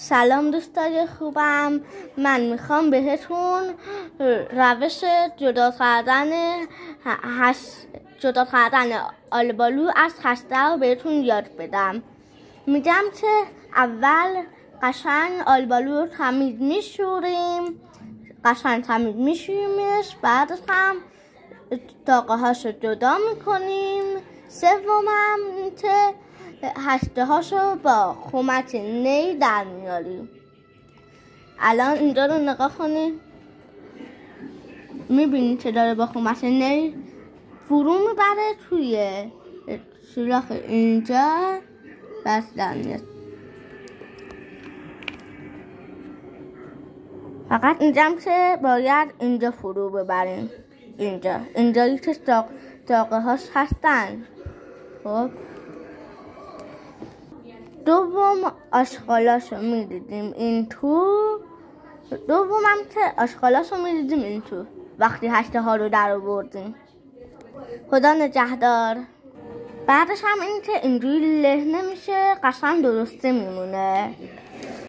سلام دوستای خوبم، من میخوام بهتون روش جدا کردن آلبالو از خسته رو بهتون یاد بدم. میگم که اول قشنگ آلبالو رو تمیز میشوریم، بعدش هم داغه هاشو جدا میکنیم. سومم که هسته هاشو با خمت نی در میاریم. الان اینجا رو نگاه کنید، میبینید که داره با خمت نی فرو میبره توی سوراخ اینجا. بس دارید فقط اینجا که باید اینجا فرو ببریم، اینجایی که داغه هاش هستن. خب دوم آشغالاشو میدیدیم این تو. وقتی هسته ها رو در آوردیم. خدا نگهدار. بعدش هم این که اینجوری له نمیشه، قشنگ درسته میمونه.